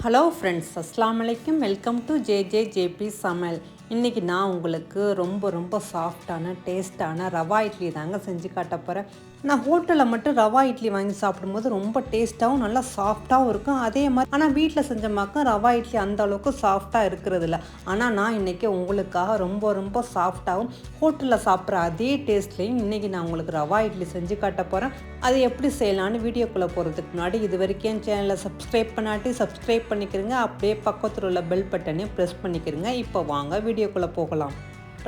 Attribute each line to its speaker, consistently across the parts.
Speaker 1: Hello friends, அஸ்ஸலாமு அலைக்கும். Welcome to JP சமையல். இன்றைக்கி நான் உங்களுக்கு ரொம்ப சாஃப்டான டேஸ்ட்டான ரவா இட்லி தாங்க செஞ்சு காட்ட போகிறேன். நான் ஹோட்டலில் மட்டும் ரவா இட்லி வாங்கி சாப்பிடும்போது ரொம்ப டேஸ்ட்டாகவும் நல்லா சாஃப்டாகவும் இருக்கும். அதே மாதிரி ஆனால் வீட்டில் செஞ்சமாக்கும் ரவா இட்லி அந்த அளவுக்கு சாஃப்டாக இருக்கிறது இல்லை. ஆனால் நான் இன்றைக்கி உங்களுக்காக ரொம்ப சாஃப்டாகவும் ஹோட்டலில் சாப்பிட்ற அதே டேஸ்ட்லேயும் இன்றைக்கி நான் உங்களுக்கு ரவா இட்லி செஞ்சு காட்ட போகிறேன். அது எப்படி செய்யலான்னு வீடியோக்குள்ளே போகிறதுக்கு முன்னாடி இது வரைக்கும் என் சேனலை சப்ஸ்கிரைப் பண்ணாட்டி சப்ஸ்கிரைப் பண்ணிக்கிறங்க. அப்படியே பக்கத்தில் உள்ள பெல் பட்டனையும் ப்ரெஸ் பண்ணிக்கிறங்க. இப்போ வாங்க வீடியோக்குள்ளே போகலாம்.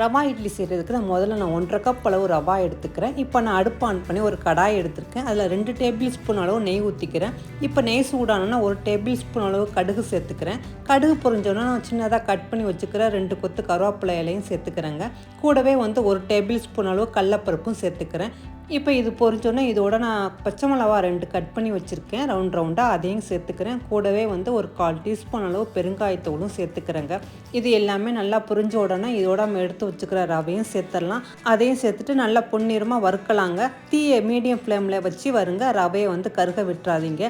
Speaker 1: ரவா இட்லி செய்கிறதுக்கு நான் முதல்ல 1.5 கப் அளவு ரவா எடுத்துக்கிறேன். இப்போ நான் அடுப்பு ஆன் பண்ணி ஒரு கடாய் எடுத்துருக்கேன். அதில் 2 டேபிள் ஸ்பூன் அளவு நெய் ஊற்றிக்கிறேன். இப்போ நெய் சூடானோன்னா 1 டேபிள் ஸ்பூன் அளவு கடுகு சேர்த்துக்கிறேன். கடுகு பொரிஞ்சோன்னா நான் சின்னதாக கட் பண்ணி வச்சுக்கிற 2 கொத்து கருவேப்பிலை இலையும் சேர்த்துக்கிறேங்க. கூடவே 1 டேபிள் ஸ்பூன் அளவு கடலப்பருப்பும் சேர்த்துக்கிறேன். இப்போ இது பொரிஞ்சோன்னே இதோட நான் பச்சை மிளகா 2 கட் பண்ணி வச்சுருக்கேன் ரவுண்டாக, அதையும் சேர்த்துக்கிறேன். கூடவே 1/4 டீஸ்பூன் அளவு பெருங்காயத்தூளும் சேர்த்துக்கிறேங்க. இது எல்லாமே நல்லா புரிஞ்ச உடனே இதோட நம்ம எடுத்து வச்சுக்கிற ரவையும் சேர்த்துடலாம். அதையும் சேர்த்துட்டு நல்லா பொன்னிறமாக வறுக்கலாங்க. தீயை மீடியம் ஃப்ளேமில் வச்சு வருங்க. ரவையை கருக விட்டுறாதீங்க.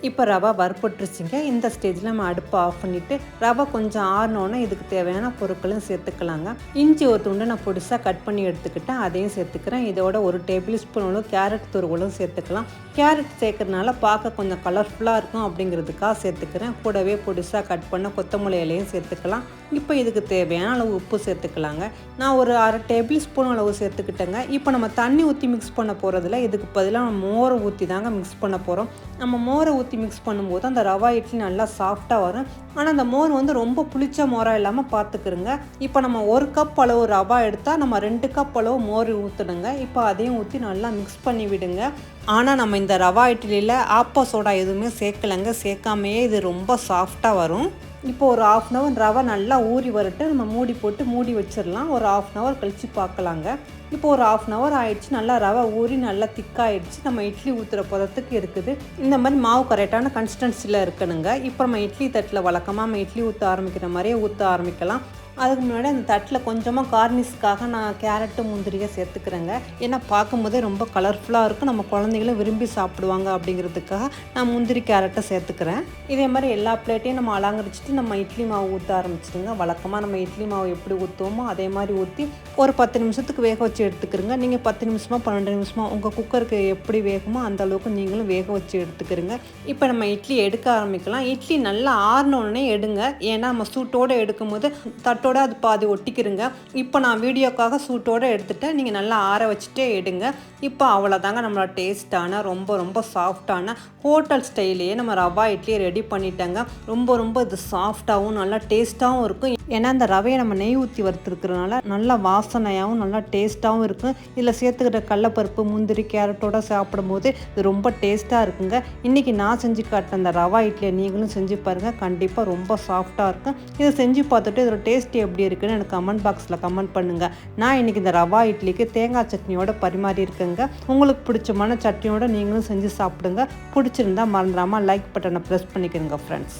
Speaker 1: இப்போ ரவை வறுப்பட்டுருச்சுங்க. இந்த ஸ்டேஜில் நம்ம அடுப்பை ஆஃப் பண்ணிவிட்டு ரவை கொஞ்சம் ஆறினோன்னே இதுக்கு தேவையான பொருட்களும் சேர்த்துக்கலாங்க. இஞ்சி ஒரு துண்டு நான் பொடிசாக கட் பண்ணி எடுத்துக்கிட்டேன், அதையும் சேர்த்துக்கிறேன். இதோட 1 டேபிள் ஸ்பூன் அளவு கேரட் துருவலும் சேர்த்துக்கலாம். கேரட் சேர்க்கறதுனால பார்க்க கொஞ்சம் கலர்ஃபுல்லாக இருக்கும் அப்படிங்கிறதுக்காக சேர்த்துக்கிறேன். கூடவே பொடிசாக கட் பண்ண கொத்தமல்லி இலையும் சேர்த்துக்கலாம். இப்போ இதுக்கு தேவையான அளவு உப்பு சேர்த்துக்கலாங்க. நான் ஒரு 1/2 டேபிள் ஸ்பூன் அளவு சேர்த்துக்கிட்டேங்க. இப்போ நம்ம தண்ணி ஊற்றி மிக்ஸ் பண்ண போகிறதில்ல, இதுக்கு பதிலாக நம்ம மோரை ஊற்றி தாங்க மிக்ஸ் பண்ண போகிறோம். நம்ம மோரை ஊற்றி மிக்ஸ் பண்ணும்போது அந்த ரவா இட்லி நல்லா சாஃப்டாக வரும். ஆனால் அந்த மோர் ரொம்ப புளிச்ச மோராக இல்லாமல் பார்த்துக்கிறோங்க. இப்போ நம்ம 1 கப் அளவு ரவா எடுத்தால் நம்ம 2 கப் அளவு மோர் ஊற்றணுங்க. இப்போ அதையும் ஊற்றி நல்லா மிக்ஸ் பண்ணி விடுங்க. ஆனால் நம்ம இந்த ரவா இட்லியில் ஆப்ப சோடா எதுவுமே சேர்க்கலைங்க. சேர்க்காமையே இது ரொம்ப சாஃப்டாக வரும். இப்போ ஒரு 1/2 அன் ஹவர் ரவை நல்லா ஊறி வரட்டு நம்ம மூடி போட்டு மூடி வச்சிடலாம். ஒரு 1/2 அன் ஹவர் கழித்து பார்க்கலாங்க. இப்போ ஒரு 1/2 அன் ஹவர் ஆயிடுச்சு. நல்லா ரவை ஊறி நல்லா திக்காகிடுச்சு. நம்ம இட்லி ஊற்றுற பதத்துக்கு இருக்குது. இந்த மாதிரி மாவு கரெக்டான கன்சிஸ்டன்சியில் இருக்கணுங்க. இப்போ நம்ம இட்லி தட்டில் வழக்கமாக நம்ம இட்லி ஊற்ற ஆரம்பிக்கிற மாதிரியே ஊற்ற ஆரம்பிக்கலாம். அதுக்கு முன்னாடி அந்த தட்டில் கொஞ்சமாக கார்னிஷ்காக நான் கேரட்டு முந்திரியை சேர்த்துக்கிறேங்க. ஏன்னா பார்க்கும்போதே ரொம்ப கலர்ஃபுல்லாக இருக்கும், நம்ம குழந்தைங்களும் விரும்பி சாப்பிடுவாங்க அப்படிங்கிறதுக்காக நான் முந்திரி கேரட்டை சேர்த்துக்கிறேன். இதே மாதிரி எல்லா பிளேட்டையும் நம்ம அலங்கரிச்சிட்டு நம்ம இட்லி மாவு ஊற்ற ஆரம்பிச்சிடுங்க. வழக்கமாக நம்ம இட்லி மாவு எப்படி ஊற்றுவோமோ அதே மாதிரி ஊற்றி ஒரு 10 நிமிஷத்துக்கு வேக வச்சு எடுத்துக்கிறோங்க. நீங்கள் 10 நிமிஷமா 12 நிமிஷமா உங்கள் குக்கருக்கு எப்படி வேகுமோ அந்த அளவுக்கு நீங்களும் வேக வச்சு எடுத்துக்கிறோங்க. இப்போ நம்ம இட்லி எடுக்க ஆரம்பிக்கலாம். இட்லி நல்லா ஆறினோடனே எடுங்க. ஏன்னா நம்ம சூட்டோடு எடுக்கும்போது தட்டோட அது பாதி ஒட்டிக்கிறங்க. இப்போ நான் வீடியோக்காக சூட்டோடு எடுத்துட்டேன். நீங்கள் நல்லா ஆற வச்சுட்டே எடுங்க. இப்போ அவ்வளோதாங்க நம்மளோட டேஸ்ட்டான ரொம்ப சாஃப்டான ஹோட்டல் ஸ்டைலையே நம்ம ரவா இட்லியை ரெடி பண்ணிட்டேங்க. ரொம்ப இது சாஃப்டாகவும் நல்லா டேஸ்ட்டாகவும் இருக்கும். ஏன்னா இந்த ரவையை நம்ம நெய் ஊற்றி வறுத்துருக்கிறதுனால நல்லா வாசனையாகவும் நல்லா டேஸ்ட்டாகவும் இருக்கும். இதில் சேர்த்துக்கிற கடலப்பருப்பு முந்திரி கேரட்டோடு சாப்பிடும்போது இது ரொம்ப டேஸ்ட்டாக இருக்குங்க. இன்றைக்கி நான் செஞ்சு காட்டுற அந்த ரவா இட்லியை நீங்களும் செஞ்சு பாருங்கள். கண்டிப்பாக ரொம்ப சாஃப்டாக இருக்கும். இதை செஞ்சு பார்த்துட்டு இதோட டேஸ்ட் எப்படி இருக்குன்னு எனக்கு கமெண்ட் பாக்ஸில் கமெண்ட் பண்ணுங்கள். நான் இன்றைக்கி இந்த ரவா இட்லிக்கு தேங்காய் சட்னியோட பரிமாறி இருக்கேங்க. உங்களுக்கு பிடிச்சமான சட்னியோட நீங்களும் செஞ்சு சாப்பிடுங்க. பிடிச்சிருந்தா மறந்துடாமல் லைக் பட்டனை ப்ரெஸ் பண்ணிக்கிறங்க ஃப்ரெண்ட்ஸ்.